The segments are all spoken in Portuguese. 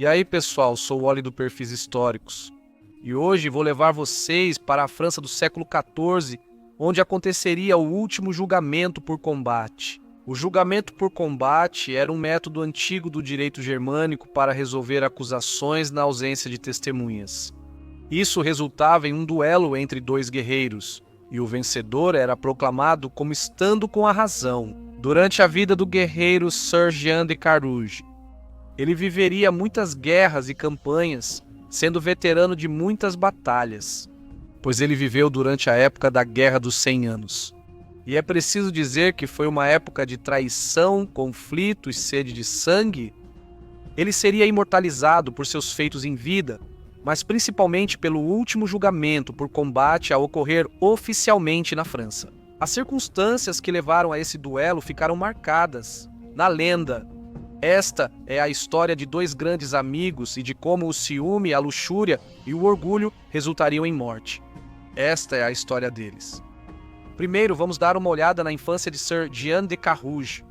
E aí, pessoal, sou o Oli do Perfis Históricos. E hoje vou levar vocês para a França do século XIV, onde aconteceria o último julgamento por combate. O julgamento por combate era um método antigo do direito germânico para resolver acusações na ausência de testemunhas. Isso resultava em um duelo entre dois guerreiros, e o vencedor era proclamado como estando com a razão. Durante a vida do guerreiro Sir Jean de Carouge, ele viveria muitas guerras e campanhas, sendo veterano de muitas batalhas, pois ele viveu durante a época da Guerra dos 100 Anos. E é preciso dizer que foi uma época de traição, conflito e sede de sangue. Ele seria imortalizado por seus feitos em vida, mas principalmente pelo último julgamento por combate a ocorrer oficialmente na França. As circunstâncias que levaram a esse duelo ficaram marcadas na lenda. Esta é a história de dois grandes amigos e de como o ciúme, a luxúria e o orgulho resultariam em morte. Esta é a história deles. Primeiro, vamos dar uma olhada na infância de Sir Jean de Carouge.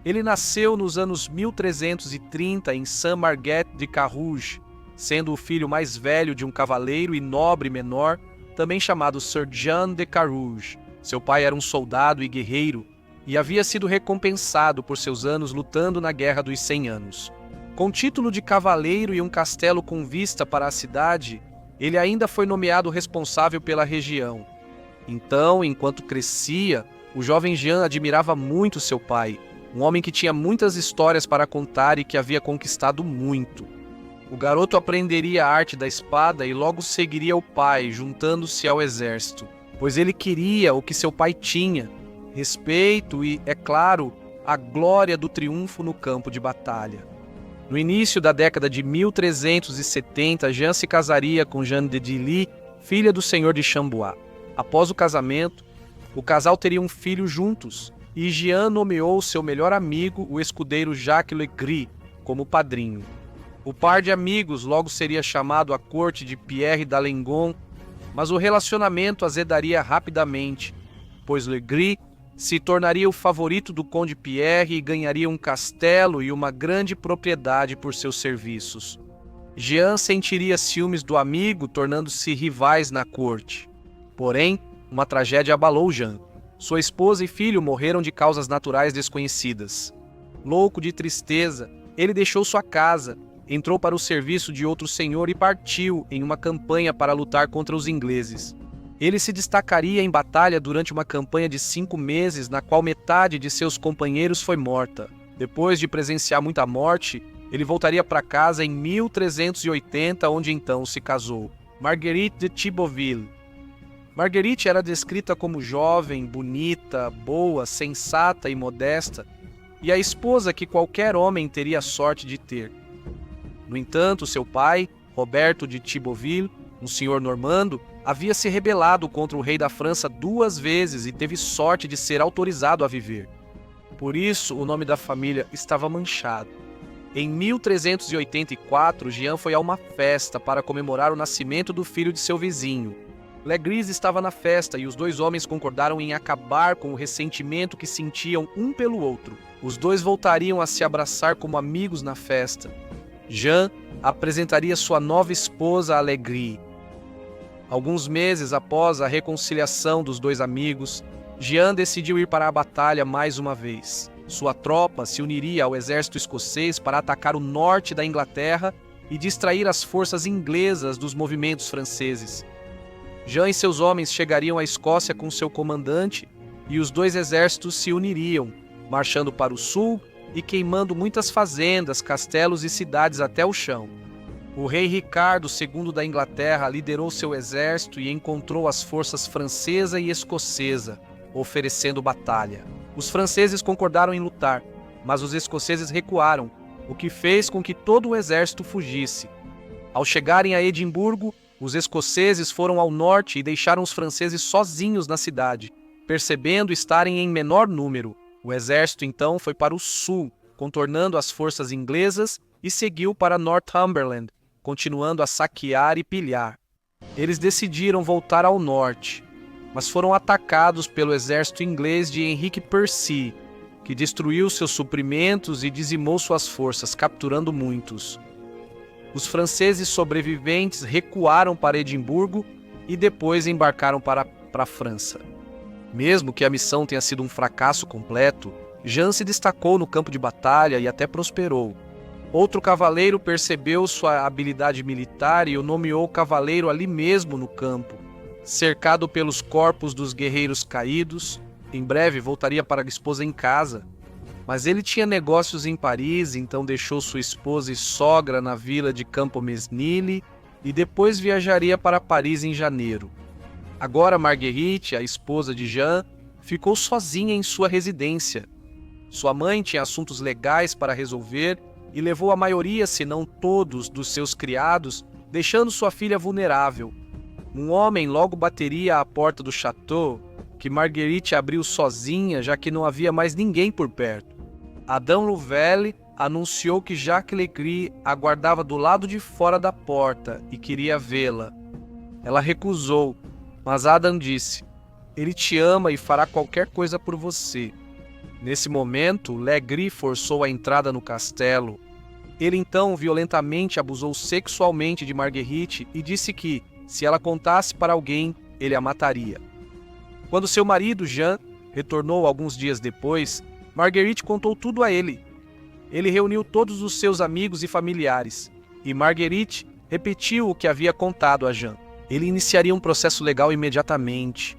Ele nasceu nos anos 1330 em Saint-Marguet de Carouge, sendo o filho mais velho de um cavaleiro e nobre menor, também chamado Sir Jean de Carouge. Seu pai era um soldado e guerreiro, e havia sido recompensado por seus anos lutando na Guerra dos 100 Anos. Com título de cavaleiro e um castelo com vista para a cidade, ele ainda foi nomeado responsável pela região. Então, enquanto crescia, o jovem Jean admirava muito seu pai, um homem que tinha muitas histórias para contar e que havia conquistado muito. O garoto aprenderia a arte da espada e logo seguiria o pai, juntando-se ao exército, pois ele queria o que seu pai tinha: respeito e, é claro, a glória do triunfo no campo de batalha. No início da década de 1370, Jean se casaria com Jeanne de Dilly, filha do senhor de Chambois. Após o casamento, o casal teria um filho juntos, e Jean nomeou seu melhor amigo, o escudeiro Jacques Legris, como padrinho. O par de amigos logo seria chamado à corte de Pierre d'Alençon, mas o relacionamento azedaria rapidamente, pois Legris se tornaria o favorito do conde Pierre e ganharia um castelo e uma grande propriedade por seus serviços. Jean sentiria ciúmes do amigo, tornando-se rivais na corte. Porém, uma tragédia abalou Jean. Sua esposa e filho morreram de causas naturais desconhecidas. Louco de tristeza, ele deixou sua casa, entrou para o serviço de outro senhor e partiu em uma campanha para lutar contra os ingleses. Ele se destacaria em batalha durante uma campanha de 5 meses, na qual metade de seus companheiros foi morta. Depois de presenciar muita morte, ele voltaria para casa em 1380, onde então se casou. Marguerite de Thibauville. Marguerite era descrita como jovem, bonita, boa, sensata e modesta, e a esposa que qualquer homem teria a sorte de ter. No entanto, seu pai, Roberto de Thibauville, um senhor normando, havia se rebelado contra o rei da França 2 vezes e teve sorte de ser autorizado a viver. Por isso, o nome da família estava manchado. Em 1384, Jean foi a uma festa para comemorar o nascimento do filho de seu vizinho. Legris estava na festa e os dois homens concordaram em acabar com o ressentimento que sentiam um pelo outro. Os dois voltariam a se abraçar como amigos na festa. Jean apresentaria sua nova esposa a Legris. Alguns meses após a reconciliação dos dois amigos, Jean decidiu ir para a batalha mais uma vez. Sua tropa se uniria ao exército escocês para atacar o norte da Inglaterra e distrair as forças inglesas dos movimentos franceses. Jean e seus homens chegariam à Escócia com seu comandante e os dois exércitos se uniriam, marchando para o sul e queimando muitas fazendas, castelos e cidades até o chão. O rei Ricardo II da Inglaterra liderou seu exército e encontrou as forças francesa e escocesa, oferecendo batalha. Os franceses concordaram em lutar, mas os escoceses recuaram, o que fez com que todo o exército fugisse. Ao chegarem a Edimburgo, os escoceses foram ao norte e deixaram os franceses sozinhos na cidade, percebendo estarem em menor número. O exército então foi para o sul, contornando as forças inglesas, e seguiu para Northumberland, continuando a saquear e pilhar. Eles decidiram voltar ao norte, mas foram atacados pelo exército inglês de Henrique Percy, que destruiu seus suprimentos e dizimou suas forças, capturando muitos. Os franceses sobreviventes recuaram para Edimburgo e depois embarcaram para a França. Mesmo que a missão tenha sido um fracasso completo, Jean se destacou no campo de batalha e até prosperou. Outro cavaleiro percebeu sua habilidade militar e o nomeou cavaleiro ali mesmo no campo. Cercado pelos corpos dos guerreiros caídos, em breve voltaria para a esposa em casa. Mas ele tinha negócios em Paris, então deixou sua esposa e sogra na vila de Campo-Mesnil e depois viajaria para Paris em janeiro. Agora Marguerite, a esposa de Jean, ficou sozinha em sua residência. Sua mãe tinha assuntos legais para resolver e levou a maioria, se não todos, dos seus criados, deixando sua filha vulnerável. Um homem logo bateria à porta do château, que Marguerite abriu sozinha, já que não havia mais ninguém por perto. Adam Louvel anunciou que Jacques Legris aguardava do lado de fora da porta e queria vê-la. Ela recusou, mas Adam disse: "Ele te ama e fará qualquer coisa por você." Nesse momento, Legris forçou a entrada no castelo. Ele então violentamente abusou sexualmente de Marguerite e disse que, se ela contasse para alguém, ele a mataria. Quando seu marido, Jean, retornou alguns dias depois, Marguerite contou tudo a ele. Ele reuniu todos os seus amigos e familiares, e Marguerite repetiu o que havia contado a Jean. Ele iniciaria um processo legal imediatamente,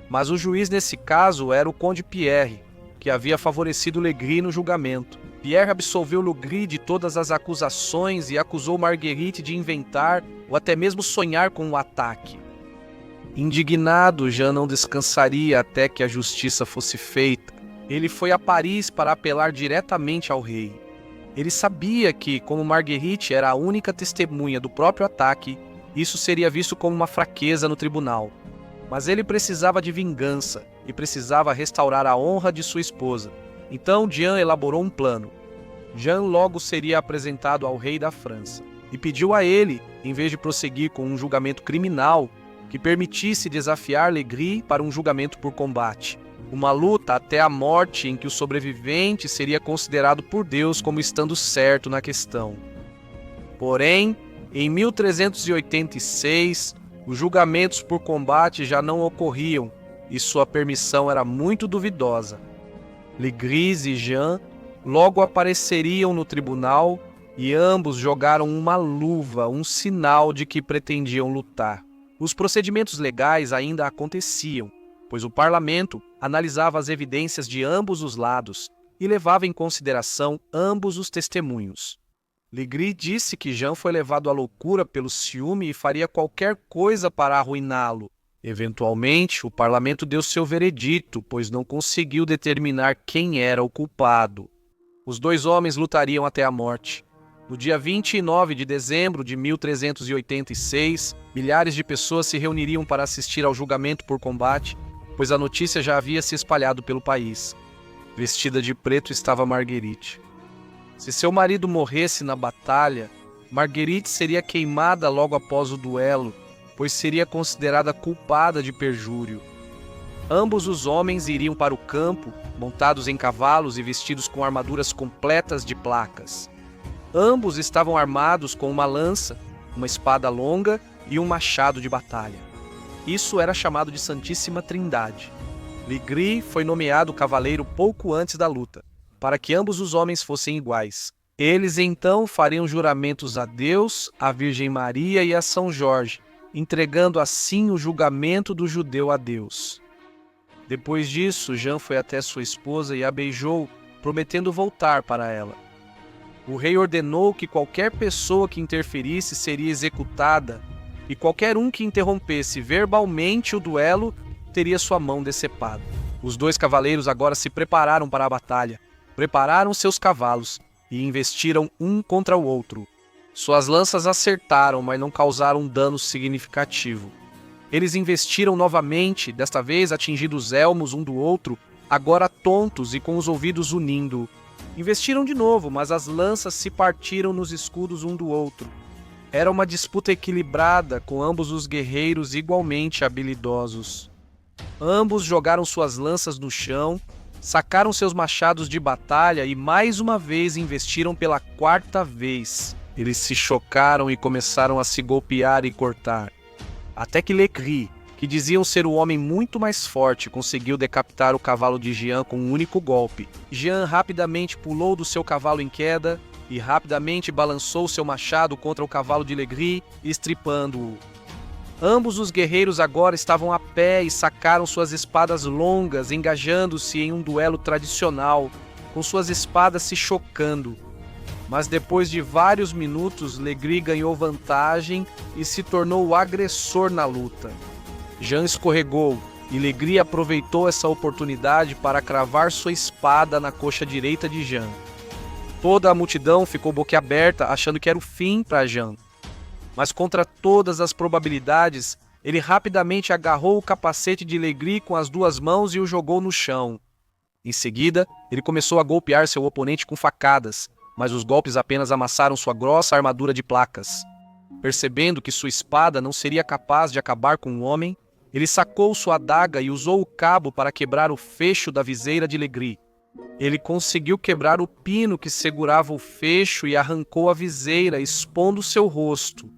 mas o juiz nesse caso era o conde Pierre, que havia favorecido Legris no julgamento. Pierre absolveu Legris de todas as acusações e acusou Marguerite de inventar ou até mesmo sonhar com o ataque. Indignado, Jean não descansaria até que a justiça fosse feita. Ele foi a Paris para apelar diretamente ao rei. Ele sabia que, como Marguerite era a única testemunha do próprio ataque, isso seria visto como uma fraqueza no tribunal. Mas ele precisava de vingança e precisava restaurar a honra de sua esposa. Então Jean elaborou um plano. Jean logo seria apresentado ao rei da França e pediu a ele, em vez de prosseguir com um julgamento criminal, que permitisse desafiar Legris para um julgamento por combate. Uma luta até a morte em que o sobrevivente seria considerado por Deus como estando certo na questão. Porém, em 1386, os julgamentos por combate já não ocorriam e sua permissão era muito duvidosa. Legris e Jean logo apareceriam no tribunal e ambos jogaram uma luva, um sinal de que pretendiam lutar. Os procedimentos legais ainda aconteciam, pois o parlamento analisava as evidências de ambos os lados e levava em consideração ambos os testemunhos. Legris disse que Jean foi levado à loucura pelo ciúme e faria qualquer coisa para arruiná-lo. Eventualmente, o parlamento deu seu veredito, pois não conseguiu determinar quem era o culpado. Os dois homens lutariam até a morte. No dia 29 de dezembro de 1386, milhares de pessoas se reuniriam para assistir ao julgamento por combate, pois a notícia já havia se espalhado pelo país. Vestida de preto estava Marguerite. Se seu marido morresse na batalha, Marguerite seria queimada logo após o duelo, pois seria considerada culpada de perjúrio. Ambos os homens iriam para o campo, montados em cavalos e vestidos com armaduras completas de placas. Ambos estavam armados com uma lança, uma espada longa e um machado de batalha. Isso era chamado de Santíssima Trindade. Legris foi nomeado cavaleiro pouco antes da luta, para que ambos os homens fossem iguais. Eles então fariam juramentos a Deus, à Virgem Maria e a São Jorge, entregando assim o julgamento do judeu a Deus. Depois disso, Jean foi até sua esposa e a beijou, prometendo voltar para ela. O rei ordenou que qualquer pessoa que interferisse seria executada, e qualquer um que interrompesse verbalmente o duelo teria sua mão decepada. Os dois cavaleiros agora se prepararam para a batalha, prepararam seus cavalos e investiram um contra o outro. Suas lanças acertaram, mas não causaram dano significativo. Eles investiram novamente, desta vez atingindo os elmos um do outro, agora tontos e com os ouvidos unindo. Investiram de novo, mas as lanças se partiram nos escudos um do outro. Era uma disputa equilibrada, com ambos os guerreiros igualmente habilidosos. Ambos jogaram suas lanças no chão, sacaram seus machados de batalha e mais uma vez investiram pela quarta vez. Eles se chocaram e começaram a se golpear e cortar. Até que Legris, que diziam ser o homem muito mais forte, conseguiu decapitar o cavalo de Jean com um único golpe. Jean rapidamente pulou do seu cavalo em queda e rapidamente balançou seu machado contra o cavalo de Legris, estripando-o. Ambos os guerreiros agora estavam a pé e sacaram suas espadas longas, engajando-se em um duelo tradicional, com suas espadas se chocando. Mas depois de vários minutos, Legris ganhou vantagem e se tornou o agressor na luta. Jean escorregou e Legris aproveitou essa oportunidade para cravar sua espada na coxa direita de Jean. Toda a multidão ficou boquiaberta, achando que era o fim para Jean. Mas contra todas as probabilidades, ele rapidamente agarrou o capacete de Legris com as duas mãos e o jogou no chão. Em seguida, ele começou a golpear seu oponente com facadas, mas os golpes apenas amassaram sua grossa armadura de placas. Percebendo que sua espada não seria capaz de acabar com o homem, ele sacou sua adaga e usou o cabo para quebrar o fecho da viseira de Legris. Ele conseguiu quebrar o pino que segurava o fecho e arrancou a viseira, expondo seu rosto.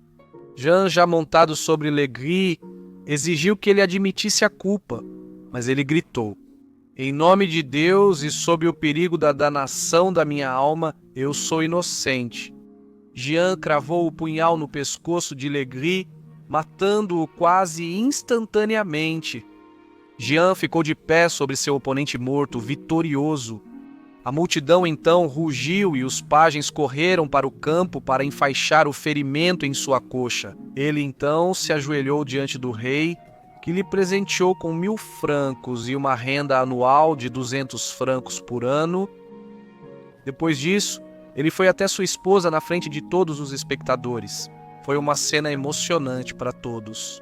Jean, já montado sobre Legris, exigiu que ele admitisse a culpa, mas ele gritou: "Em nome de Deus e sob o perigo da danação da minha alma, eu sou inocente." Jean cravou o punhal no pescoço de Legris, matando-o quase instantaneamente. Jean ficou de pé sobre seu oponente morto, vitorioso. A multidão então rugiu e os pajens correram para o campo para enfaixar o ferimento em sua coxa. Ele então se ajoelhou diante do rei, que lhe presenteou com 1.000 francos e uma renda anual de 200 francos por ano. Depois disso, ele foi até sua esposa na frente de todos os espectadores. Foi uma cena emocionante para todos.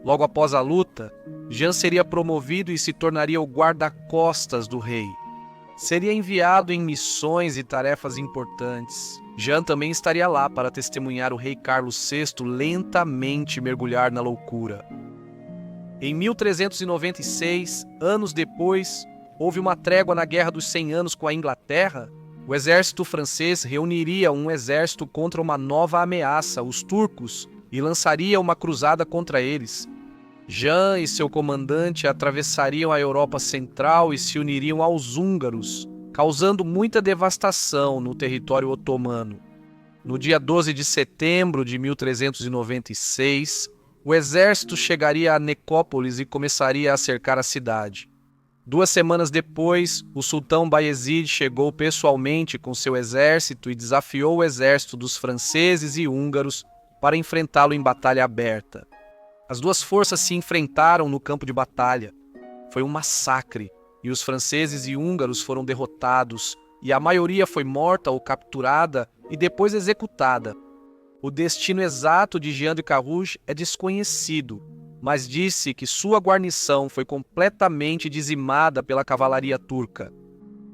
Logo após a luta, Jean seria promovido e se tornaria o guarda-costas do rei. Seria enviado em missões e tarefas importantes. Jean também estaria lá para testemunhar o rei Carlos VI lentamente mergulhar na loucura. Em 1396, anos depois, houve uma trégua na Guerra dos 100 Anos com a Inglaterra. O exército francês reuniria um exército contra uma nova ameaça, os turcos, e lançaria uma cruzada contra eles. Jean e seu comandante atravessariam a Europa Central e se uniriam aos húngaros, causando muita devastação no território otomano. No dia 12 de setembro de 1396, o exército chegaria a Nicópolis e começaria a cercar a cidade. 2 semanas depois, o sultão Bayezid chegou pessoalmente com seu exército e desafiou o exército dos franceses e húngaros para enfrentá-lo em batalha aberta. As duas forças se enfrentaram no campo de batalha. Foi um massacre, e os franceses e húngaros foram derrotados, e a maioria foi morta ou capturada e depois executada. O destino exato de Jean de Carouge é desconhecido, mas disse que sua guarnição foi completamente dizimada pela cavalaria turca.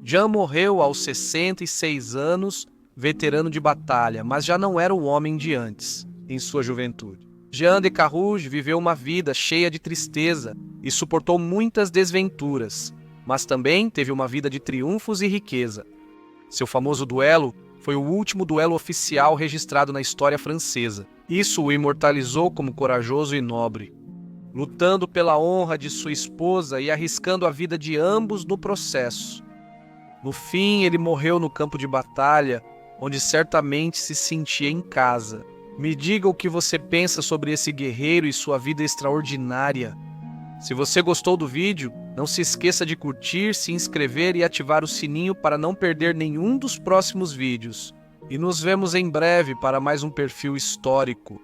Jean morreu aos 66 anos, veterano de batalha, mas já não era o homem de antes, em sua juventude. Jean de Carouge viveu uma vida cheia de tristeza e suportou muitas desventuras, mas também teve uma vida de triunfos e riqueza. Seu famoso duelo foi o último duelo oficial registrado na história francesa. Isso o imortalizou como corajoso e nobre, lutando pela honra de sua esposa e arriscando a vida de ambos no processo. No fim, ele morreu no campo de batalha, onde certamente se sentia em casa. Me diga o que você pensa sobre esse guerreiro e sua vida extraordinária. Se você gostou do vídeo, não se esqueça de curtir, se inscrever e ativar o sininho para não perder nenhum dos próximos vídeos. E nos vemos em breve para mais um perfil histórico.